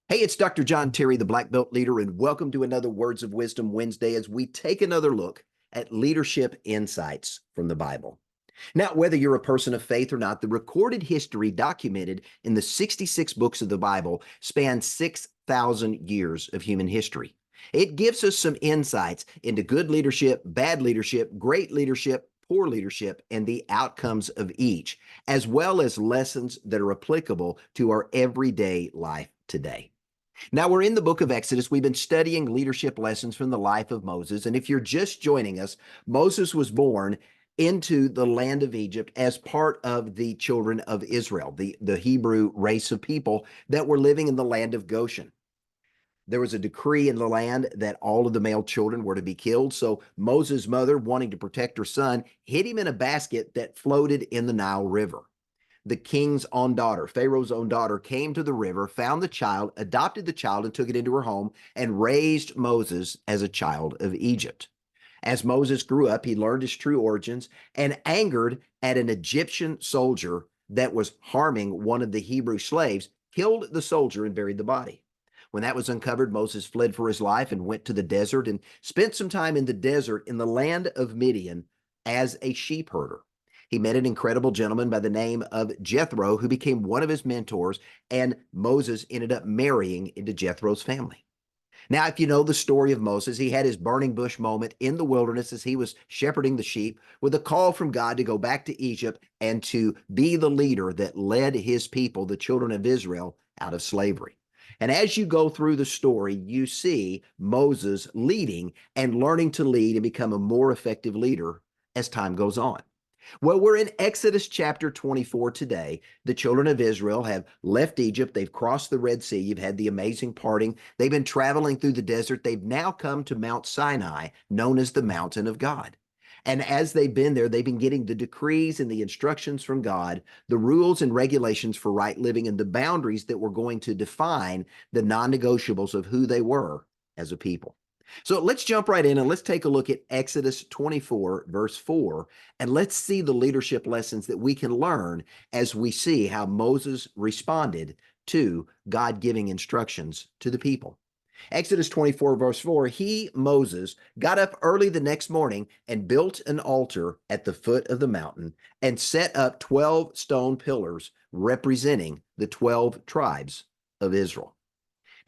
Hey, it's Dr. John Terry, the Black Belt Leader, and welcome to another Words of Wisdom Wednesday as we take another look at leadership insights from the Bible. Now, whether you're a person of faith or not, the recorded history documented in the 66 books of the Bible spans 6,000 years of human history. It gives us some insights into good leadership, bad leadership, great leadership, poor leadership, and the outcomes of each, as well as lessons that are applicable to our everyday life today. Now, we're in the book of Exodus. We've been studying leadership lessons from the life of Moses. And if you're just joining us, Moses was born into the land of Egypt as part of the children of Israel, the Hebrew race of people that were living in the land of Goshen. There was a decree in the land that all of the male children were to be killed. So Moses' mother, wanting to protect her son, hid him in a basket that floated in the Nile River. The king's own daughter, Pharaoh's own daughter, came to the river, found the child, adopted the child, and took it into her home and raised Moses as a child of Egypt. As Moses grew up, he learned his true origins and angered at an Egyptian soldier that was harming one of the Hebrew slaves, killed the soldier and buried the body. When that was uncovered, Moses fled for his life and went to the desert and spent some time in the desert in the land of Midian as a sheep herder. He met an incredible gentleman by the name of Jethro, who became one of his mentors, and Moses ended up marrying into Jethro's family. Now, if you know the story of Moses, he had his burning bush moment in the wilderness as he was shepherding the sheep with a call from God to go back to Egypt and to be the leader that led his people, the children of Israel, out of slavery. And as you go through the story, you see Moses leading and learning to lead and become a more effective leader as time goes on. Well, we're in Exodus chapter 24 today. The children of Israel have left Egypt. They've crossed the Red Sea. You've had the amazing parting. They've been traveling through the desert. They've now come to Mount Sinai, known as the Mountain of God. And as they've been there, they've been getting the decrees and the instructions from God, the rules and regulations for right living, and the boundaries that were going to define the non-negotiables of who they were as a people. So let's jump right in and let's take a look at Exodus 24, verse 4, and let's see the leadership lessons that we can learn as we see how Moses responded to God giving instructions to the people. Exodus 24, verse 4, he, Moses, got up early the next morning and built an altar at the foot of the mountain and set up 12 stone pillars representing the 12 tribes of Israel.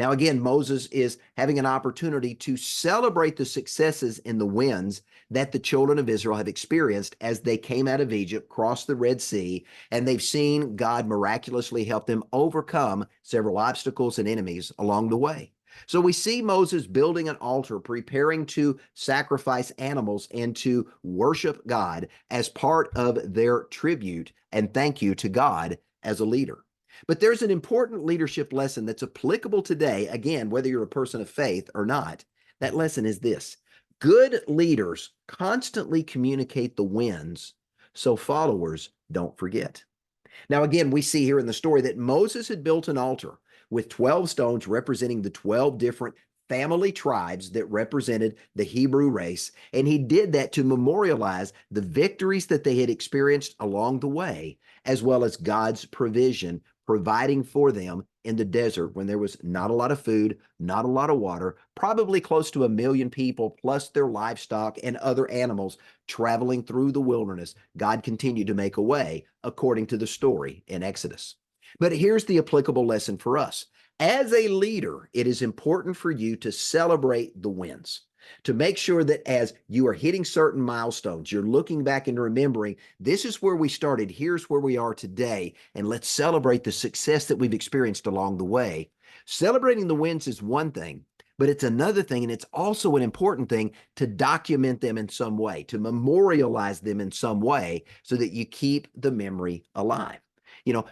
Now, again, Moses is having an opportunity to celebrate the successes and the wins that the children of Israel have experienced as they came out of Egypt, crossed the Red Sea, and they've seen God miraculously help them overcome several obstacles and enemies along the way. So we see Moses building an altar, preparing to sacrifice animals and to worship God as part of their tribute and thank you to God as a leader. But there's an important leadership lesson that's applicable today, again, whether you're a person of faith or not. That lesson is this: good leaders constantly communicate the wins so followers don't forget. Now, again, we see here in the story that Moses had built an altar with 12 stones representing the 12 different family tribes that represented the Hebrew race. And he did that to memorialize the victories that they had experienced along the way, as well as God's provision, providing for them in the desert when there was not a lot of food, not a lot of water, probably close to 1 million people, plus their livestock and other animals traveling through the wilderness. God continued to make a way according to the story in Exodus. But here's the applicable lesson for us. As a leader, it is important for you to celebrate the wins, to make sure that as you are hitting certain milestones, you're looking back and remembering, this is where we started, here's where we are today, and let's celebrate the success that we've experienced along the way. Celebrating the wins is one thing, but it's another thing, and it's also an important thing to document them in some way, to memorialize them in some way so that you keep the memory alive.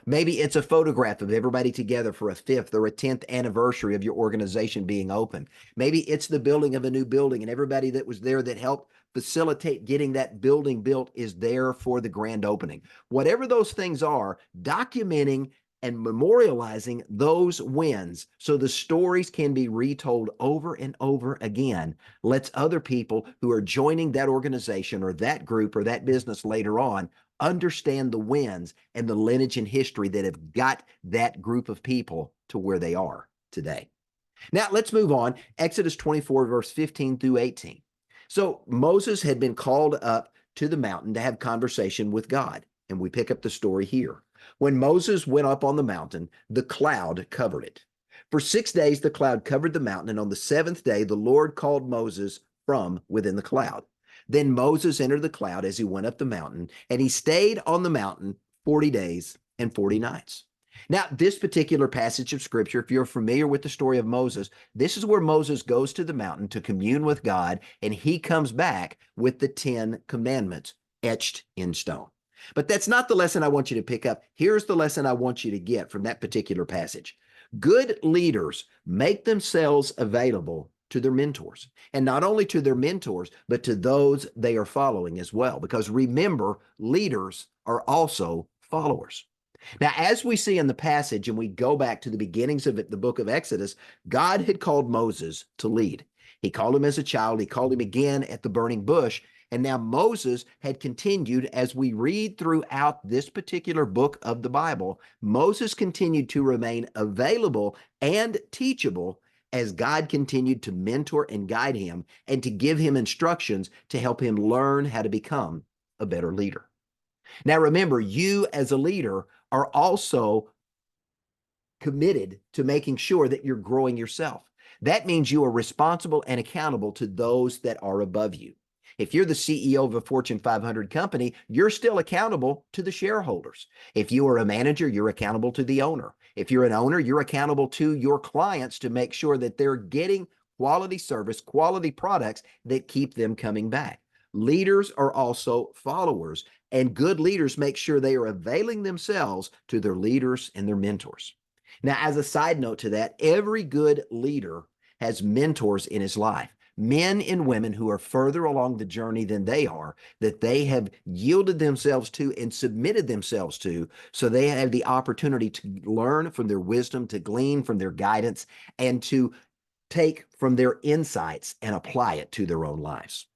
Maybe it's a photograph of everybody together for a 5th or a 10th anniversary of your organization being open. Maybe it's the building of a new building and everybody that was there that helped facilitate getting that building built is there for the grand opening. Whatever those things are, documenting and memorializing those wins so the stories can be retold over and over again lets other people who are joining that organization or that group or that business later on understand the wins and the lineage and history that have got that group of people to where they are today. Now let's move on. Exodus 24, verse 15 through 18. So Moses had been called up to the mountain to have conversation with God. And we pick up the story here. When Moses went up on the mountain, the cloud covered it. For 6 days, the cloud covered the mountain, and on the seventh day, the Lord called Moses from within the cloud. Then Moses entered the cloud as he went up the mountain, and he stayed on the mountain 40 days and 40 nights. Now, this particular passage of scripture, if you're familiar with the story of Moses, this is where Moses goes to the mountain to commune with God, and he comes back with the 10 commandments etched in stone. But that's not the lesson I want you to pick up. Here's the lesson I want you to get from that particular passage. Good leaders make themselves available to their mentors, and not only to their mentors, but to those they are following as well. Because remember, leaders are also followers. Now, as we see in the passage, and we go back to the beginnings of the book of Exodus, God had called Moses to lead. He called him as a child. He called him again at the burning bush. And now Moses had continued, as we read throughout this particular book of the Bible, Moses continued to remain available and teachable as God continued to mentor and guide him and to give him instructions to help him learn how to become a better leader. Now, remember, you as a leader are also committed to making sure that you're growing yourself. That means you are responsible and accountable to those that are above you. If you're the CEO of a Fortune 500 company, you're still accountable to the shareholders. If you are a manager, you're accountable to the owner. If you're an owner, you're accountable to your clients to make sure that they're getting quality service, quality products that keep them coming back. Leaders are also followers, and good leaders make sure they are availing themselves to their leaders and their mentors. Now, as a side note to that, every good leader has mentors in his life. Men and women who are further along the journey than they are, that they have yielded themselves to and submitted themselves to, so they have the opportunity to learn from their wisdom, to glean from their guidance, and to take from their insights and apply it to their own lives.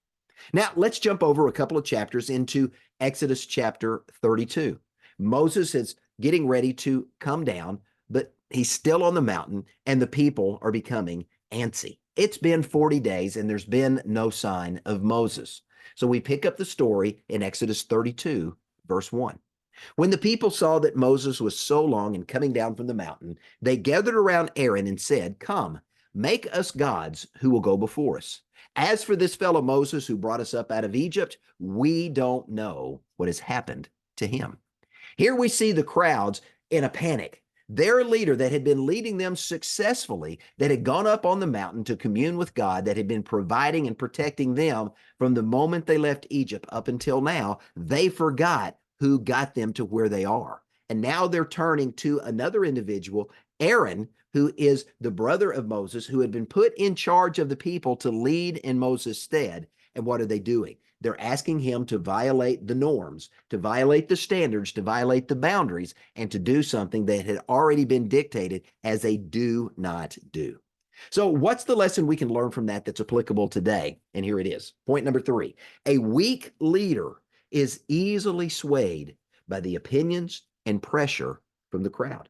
Now, let's jump over a couple of chapters into Exodus chapter 32. Moses is getting ready to come down, but he's still on the mountain, and the people are becoming antsy. It's been 40 days and there's been no sign of Moses. So we pick up the story in Exodus 32, verse 1. When the people saw that Moses was so long in coming down from the mountain, they gathered around Aaron and said, "Come, make us gods who will go before us. As for this fellow Moses who brought us up out of Egypt, we don't know what has happened to him." Here we see the crowds in a panic. Their leader that had been leading them successfully, that had gone up on the mountain to commune with God, that had been providing and protecting them from the moment they left Egypt up until now, they forgot who got them to where they are. And now they're turning to another individual, Aaron, who is the brother of Moses, who had been put in charge of the people to lead in Moses' stead. And what are they doing? They're asking him to violate the norms, to violate the standards, to violate the boundaries, and to do something that had already been dictated as a do not do. So what's the lesson we can learn from that that's applicable today? And here it is. Point number 3. A weak leader is easily swayed by the opinions and pressure from the crowd.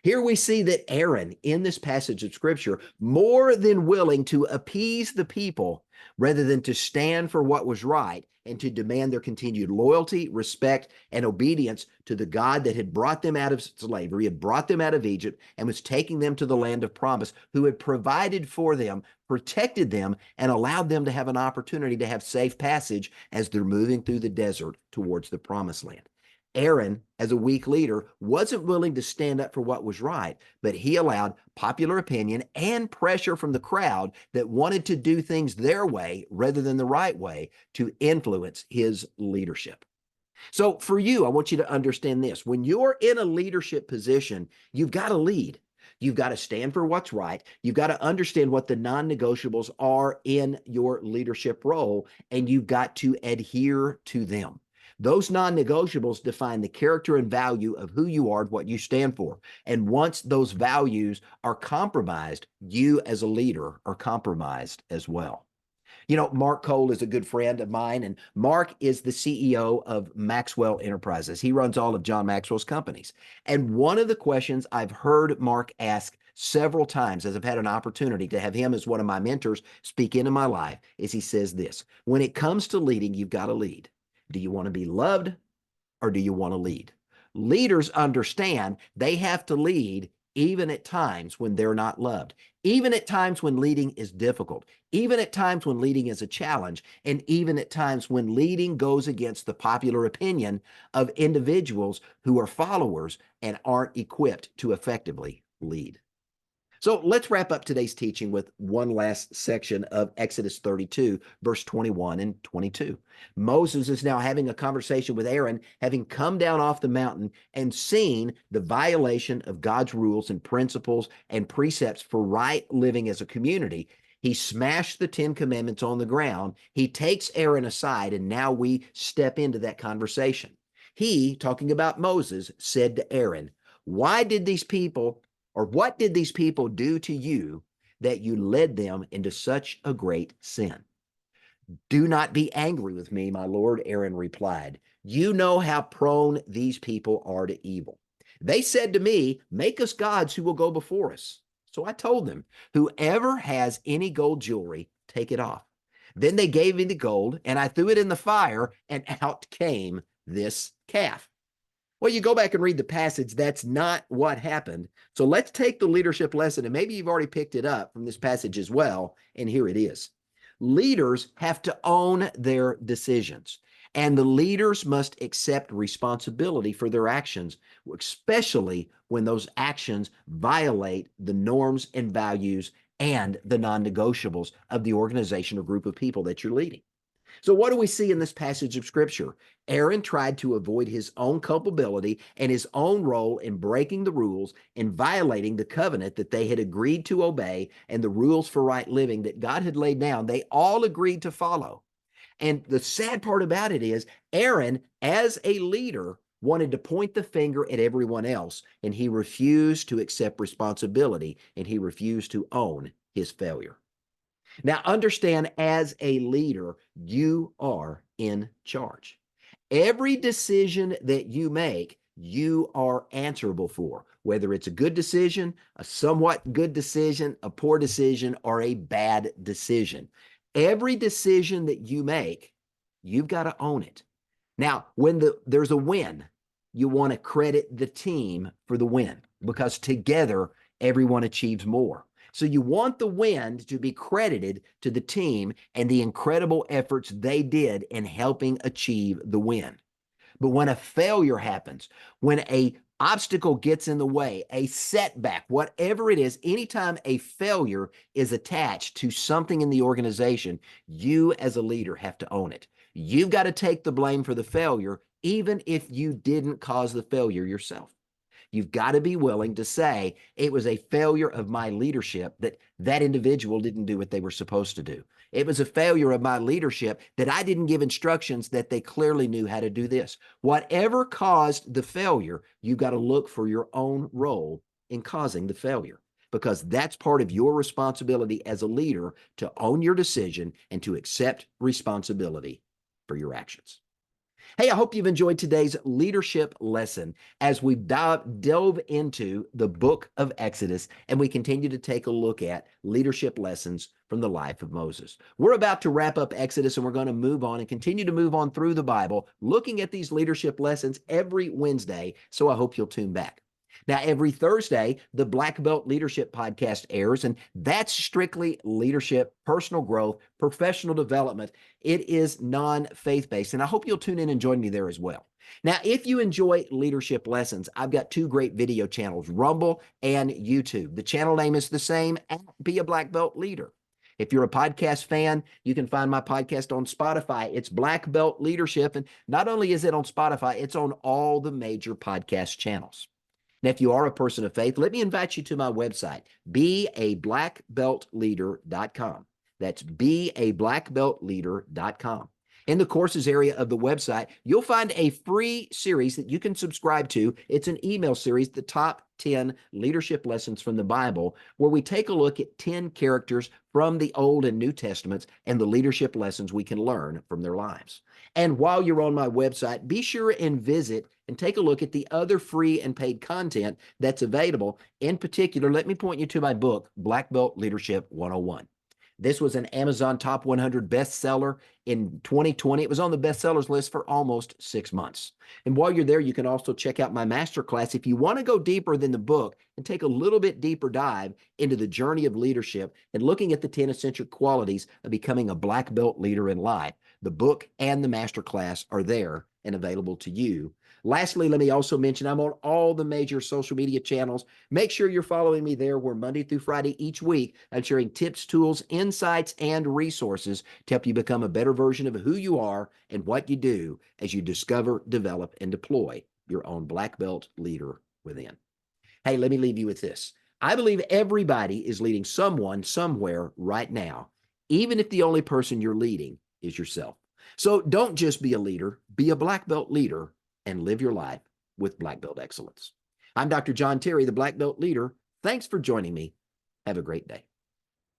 Here we see that Aaron, in this passage of scripture, more than willing to appease the people rather than to stand for what was right and to demand their continued loyalty, respect, and obedience to the God that had brought them out of slavery, had brought them out of Egypt, and was taking them to the land of promise, who had provided for them, protected them, and allowed them to have an opportunity to have safe passage as they're moving through the desert towards the promised land. Aaron, as a weak leader, wasn't willing to stand up for what was right, but he allowed popular opinion and pressure from the crowd that wanted to do things their way rather than the right way to influence his leadership. So for you, I want you to understand this. When you're in a leadership position, you've got to lead. You've got to stand for what's right. You've got to understand what the non-negotiables are in your leadership role, and you've got to adhere to them. Those non-negotiables define the character and value of who you are and what you stand for. And once those values are compromised, you as a leader are compromised as well. You know, Mark Cole is a good friend of mine, and Mark is the CEO of Maxwell Enterprises. He runs all of John Maxwell's companies. And one of the questions I've heard Mark ask several times as I've had an opportunity to have him as one of my mentors speak into my life, is he says this: when it comes to leading, you've got to lead. Do you want to be loved or do you want to lead? Leaders understand they have to lead even at times when they're not loved, even at times when leading is difficult, even at times when leading is a challenge, and even at times when leading goes against the popular opinion of individuals who are followers and aren't equipped to effectively lead. So let's wrap up today's teaching with one last section of Exodus 32, verse 21 and 22. Moses is now having a conversation with Aaron, having come down off the mountain and seen the violation of God's rules and principles and precepts for right living as a community. He smashed the 10 Commandments on the ground. He takes Aaron aside, and now we step into that conversation. He, talking about Moses, said to Aaron, "Why did these people or what did these people do to you that you led them into such a great sin?" "Do not be angry with me, my lord," Aaron replied. "You know how prone these people are to evil. They said to me, 'Make us gods who will go before us.' So I told them, 'Whoever has any gold jewelry, take it off.' Then they gave me the gold, and I threw it in the fire, and out came this calf." Well, you go back and read the passage, that's not what happened. So let's take the leadership lesson, and maybe you've already picked it up from this passage as well, and here it is. Leaders have to own their decisions, and the leaders must accept responsibility for their actions, especially when those actions violate the norms and values and the non-negotiables of the organization or group of people that you're leading. So what do we see in this passage of Scripture? Aaron tried to avoid his own culpability and his own role in breaking the rules and violating the covenant that they had agreed to obey and the rules for right living that God had laid down. They all agreed to follow. And the sad part about it is Aaron, as a leader, wanted to point the finger at everyone else, and he refused to accept responsibility, and he refused to own his failure. Now, understand, as a leader, you are in charge. Every decision that you make, you are answerable for, whether it's a good decision, a somewhat good decision, a poor decision, or a bad decision. Every decision that you make, you've got to own it. Now, when there's a win, you want to credit the team for the win because together everyone achieves more. So you want the win to be credited to the team and the incredible efforts they did in helping achieve the win. But when a failure happens, when a obstacle gets in the way, a setback, whatever it is, anytime a failure is attached to something in the organization, you as a leader have to own it. You've got to take the blame for the failure, even if you didn't cause the failure yourself. You've got to be willing to say it was a failure of my leadership that that individual didn't do what they were supposed to do. It was a failure of my leadership that I didn't give instructions that they clearly knew how to do this. Whatever caused the failure, you've got to look for your own role in causing the failure, because that's part of your responsibility as a leader to own your decision and to accept responsibility for your actions. Hey, I hope you've enjoyed today's leadership lesson as we delve into the book of Exodus and we continue to take a look at leadership lessons from the life of Moses. We're about to wrap up Exodus and we're going to move on and continue to move on through the Bible, looking at these leadership lessons every Wednesday, so I hope you'll tune back. Now, every Thursday, the Black Belt Leadership Podcast airs, and that's strictly leadership, personal growth, professional development. It is non-faith-based, and I hope you'll tune in and join me there as well. Now, if you enjoy leadership lessons, I've got two great video channels, Rumble and YouTube. The channel name is the same, Be a Black Belt Leader. If you're a podcast fan, you can find my podcast on Spotify. It's Black Belt Leadership, and not only is it on Spotify, it's on all the major podcast channels. Now, if you are a person of faith, let me invite you to my website, beablackbeltleader.com. That's beablackbeltleader.com. In the courses area of the website, you'll find a free series that you can subscribe to. It's an email series, the top 10 leadership lessons from the Bible, where we take a look at 10 characters from the Old and New Testaments and the leadership lessons we can learn from their lives. And while you're on my website, be sure and visit and take a look at the other free and paid content that's available. In particular, let me point you to my book, Black Belt Leadership 101. This was an Amazon Top 100 bestseller in 2020. It was on the bestsellers list for almost 6 months. And while you're there, you can also check out my masterclass if you want to go deeper than the book and take a little bit deeper dive into the journey of leadership and looking at the 10 essential qualities of becoming a black belt leader in life. The book and the masterclass are there and available to you. Lastly, let me also mention I'm on all the major social media channels. Make sure you're following me there. We're Monday through Friday each week. I'm sharing tips, tools, insights, and resources to help you become a better version of who you are and what you do as you discover, develop, and deploy your own black belt leader within. Hey, let me leave you with this. I believe everybody is leading someone somewhere right now, even if the only person you're leading is yourself. So don't just be a leader, be a black belt leader and live your life with black belt excellence. I'm Dr. John Terry, the Black Belt Leader. Thanks for joining me. Have a great day.